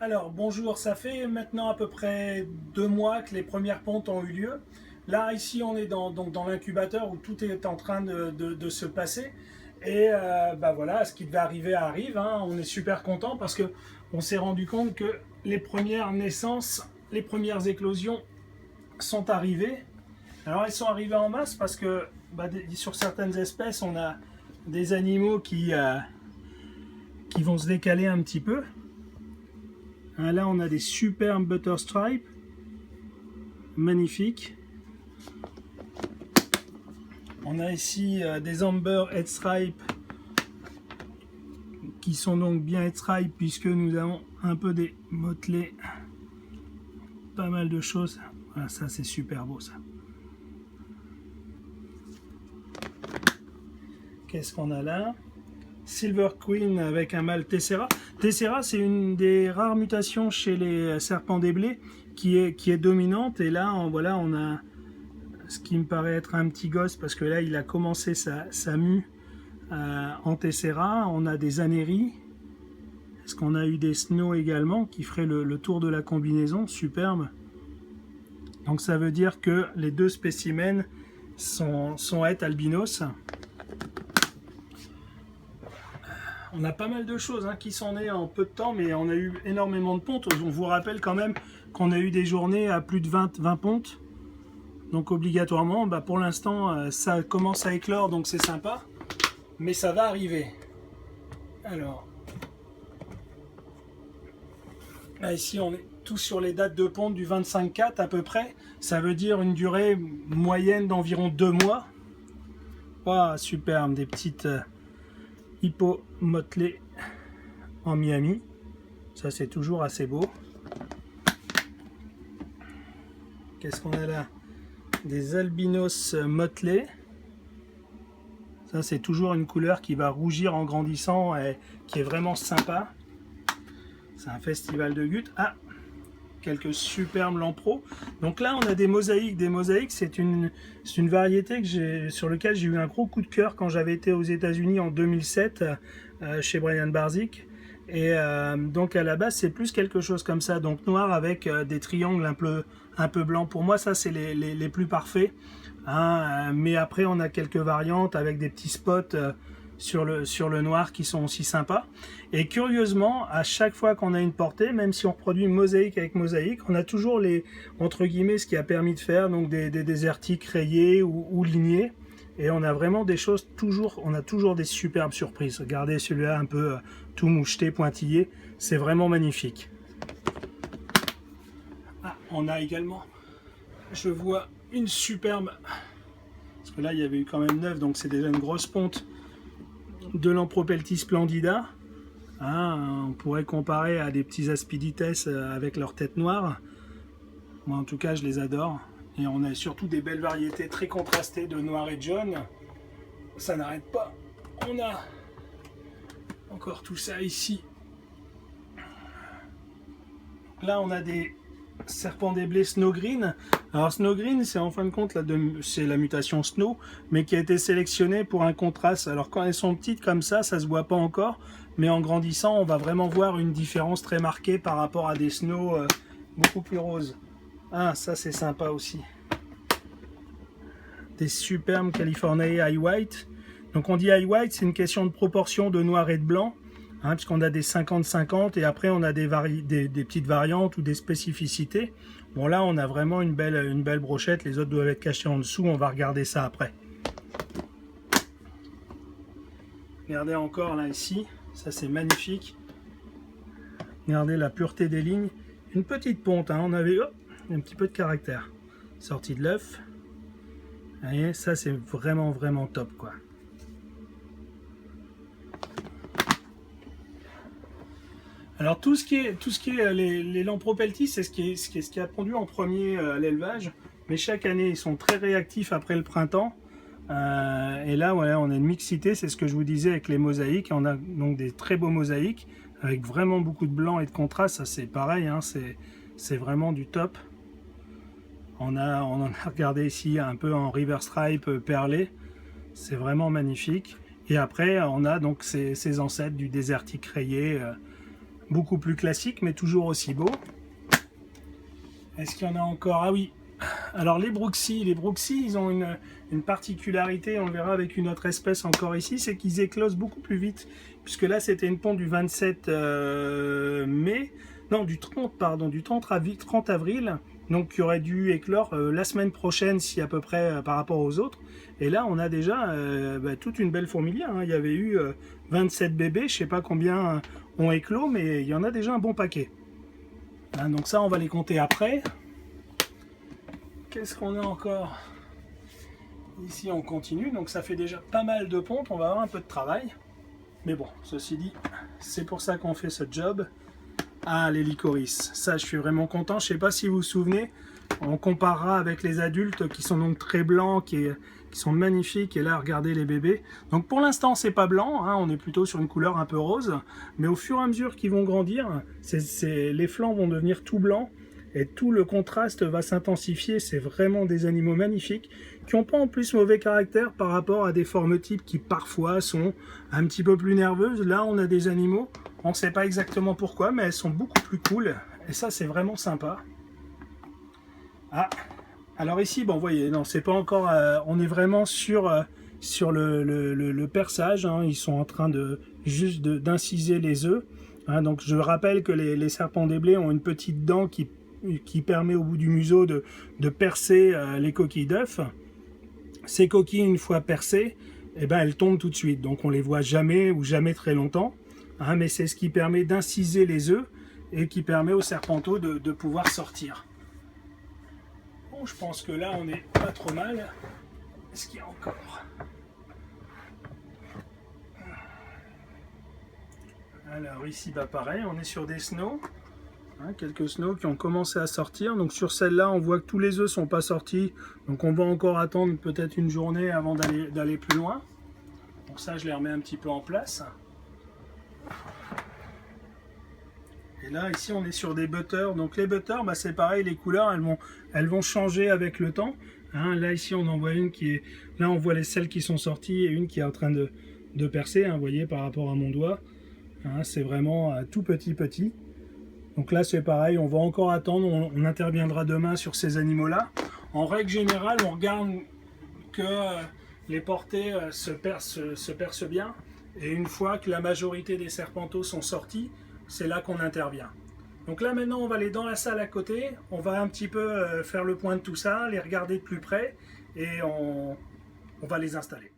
Alors bonjour, ça fait maintenant à peu près 2 mois que les premières pontes ont eu lieu. Là ici on est donc dans l'incubateur où tout est en train de se passer. Et bah voilà, ce qui devait arriver arrive, hein. On est super content parce que on s'est rendu compte que les premières naissances, les premières éclosions sont arrivées. Alors elles sont arrivées en masse parce que sur certaines espèces on a des animaux qui vont se décaler un petit peu. Là, on a des superbes butter stripes, magnifiques. On a ici des amber head stripes qui sont donc bien head stripes puisque nous avons un peu des motelets, pas mal de choses. Voilà, ça c'est super beau ça. Qu'est-ce qu'on a là? Silver Queen avec un mâle Tessera. Tessera, c'est une des rares mutations chez les serpents des blés qui est dominante. Et là, voilà, on a ce qui me paraît être un petit gosse parce que là, il a commencé sa mue en Tessera. On a des anéries. Est-ce qu'on a eu des snow également qui feraient le tour de la combinaison? Superbe. Donc ça veut dire que les deux spécimens sont het albinos. On a pas mal de choses qui sont nées en peu de temps, mais on a eu énormément de pontes. On vous rappelle quand même qu'on a eu des journées à plus de 20 pontes. Donc obligatoirement, pour l'instant, ça commence à éclore, donc c'est sympa. Mais ça va arriver. Alors, là ici on est tous sur les dates de ponte du 25-4 à peu près. Ça veut dire une durée moyenne d'environ 2 mois. Waouh, superbe, des petites... Hippo motelé en Miami, ça c'est toujours assez beau. Qu'est-ce qu'on a là? Des albinos motelés. Ça c'est toujours une couleur qui va rougir en grandissant et qui est vraiment sympa. C'est un festival de Gut. Ah, quelques superbes lampros. Donc là on a des mosaïques. Des mosaïques, c'est une variété sur laquelle j'ai eu un gros coup de cœur quand j'avais été aux États-Unis en 2007 chez Brian Barzik. Et donc à la base c'est plus quelque chose comme ça, donc noir avec des triangles un peu blancs. Pour moi ça c'est les plus parfaits. Mais après on a quelques variantes avec des petits spots sur le noir qui sont aussi sympas. Et curieusement, à chaque fois qu'on a une portée, même si on reproduit mosaïque avec mosaïque, on a toujours entre guillemets, ce qui a permis de faire donc des désertiques rayés ou lignés. Et on a vraiment des choses on a toujours des superbes surprises. Regardez celui-là un peu tout moucheté, pointillé, c'est vraiment magnifique. On a également, je vois une superbe, parce que là il y avait eu quand même 9, donc c'est déjà une grosse ponte de l'Ampropeltis splendida. On pourrait comparer à des petits aspidites avec leur tête noire. Moi en tout cas je les adore. Et on a surtout des belles variétés très contrastées de noir et de jaune. Ça n'arrête pas. On a encore tout ça ici. Là on a des serpents des blés Snow Green. Alors Snow Green, c'est en fin de compte c'est la mutation Snow, mais qui a été sélectionnée pour un contraste. Alors quand elles sont petites comme ça se voit pas encore, mais en grandissant, on va vraiment voir une différence très marquée par rapport à des Snow beaucoup plus roses. Ça c'est sympa aussi. Des superbes Californiae High White. Donc on dit High White, c'est une question de proportion de noir et de blanc. Puisqu'on a des 50-50 et après on a des petites variantes ou des spécificités. Bon là on a vraiment une belle brochette, les autres doivent être cachés en dessous, on va regarder ça après. Regardez encore là ici, ça c'est magnifique. Regardez la pureté des lignes, une petite ponte, on avait un petit peu de caractère. Sortie de l'œuf. Vous voyez, ça c'est vraiment top quoi. Alors tout ce qui est les Lampropeltis, c'est ce qui a pondu en premier à l'élevage, mais chaque année ils sont très réactifs après le printemps. Et là voilà, on a une mixité, c'est ce que je vous disais avec les mosaïques. On a donc des très beaux mosaïques avec vraiment beaucoup de blanc et de contraste. Ça c'est pareil, c'est vraiment du top. On en a regardé ici un peu en river stripe perlé, c'est vraiment magnifique. Et après on a donc ces ancêtres du désertique rayé. beaucoup plus classiques, mais toujours aussi beaux. Est-ce qu'il y en a encore? Ah oui. Alors les Brooksy, ils ont une particularité, on le verra avec une autre espèce encore ici, c'est qu'ils éclosent beaucoup plus vite. Puisque là, c'était une ponte du 27 mai, non, du 30, pardon, du 30 avril, donc qui aurait dû éclore la semaine prochaine, si à peu près par rapport aux autres. Et là, on a déjà toute une belle fourmilière, hein. Il y avait eu 27 bébés, je sais pas combien ont éclos, mais il y en a déjà un bon paquet. Hein, donc ça, on va les compter après. Qu'est-ce qu'on a encore? Ici, on continue, donc ça fait déjà pas mal de pontes, on va avoir un peu de travail. Mais bon, ceci dit, c'est pour ça qu'on fait ce job. Ah, les licorices, ça je suis vraiment content. Je sais pas si vous vous souvenez, on comparera avec les adultes qui sont donc très blancs, qui sont magnifiques. Et là, regardez les bébés. Donc pour l'instant, c'est pas blanc, hein, on est plutôt sur une couleur un peu rose. Mais au fur et à mesure qu'ils vont grandir, les flancs vont devenir tout blancs. Et tout le contraste va s'intensifier. C'est vraiment des animaux magnifiques qui n'ont pas en plus mauvais caractère par rapport à des formes types qui parfois sont un petit peu plus nerveuses. Là, on a des animaux, on ne sait pas exactement pourquoi, mais elles sont beaucoup plus cool. Et ça, c'est vraiment sympa. Ah, alors ici, bon, vous voyez, non, c'est pas encore... on est vraiment sur le perçage. Hein, ils sont en train juste d'inciser les œufs. Hein, donc je rappelle que les serpents des blés ont une petite dent qui permet au bout du museau de percer les coquilles d'œufs. Ces coquilles, une fois percées, eh ben, elles tombent tout de suite. Donc on les voit jamais ou jamais très longtemps. Hein, mais c'est ce qui permet d'inciser les œufs et qui permet aux serpenteaux de pouvoir sortir. Bon, je pense que là, on n'est pas trop mal. Est-ce qu'il y a encore? Alors ici, bah pareil, on est sur des snows. Hein, quelques snows qui ont commencé à sortir. Donc sur celle-là, on voit que tous les œufs sont pas sortis. Donc on va encore attendre peut-être une journée avant d'aller plus loin. Pour ça, je les remets un petit peu en place. Et là, ici, on est sur des butters. Donc les butters, bah, c'est pareil, les couleurs, elles vont changer avec le temps. Hein, là, ici, on en voit une qui est... Là, on voit celles qui sont sorties et une qui est en train de percer, hein, vous voyez, par rapport à mon doigt. Hein, c'est vraiment tout petit. Donc là, c'est pareil, on va encore attendre, on interviendra demain sur ces animaux-là. En règle générale, on regarde que les portées se percent bien. Et une fois que la majorité des serpenteaux sont sortis, c'est là qu'on intervient. Donc là, maintenant, on va aller dans la salle à côté. On va un petit peu faire le point de tout ça, les regarder de plus près et on va les installer.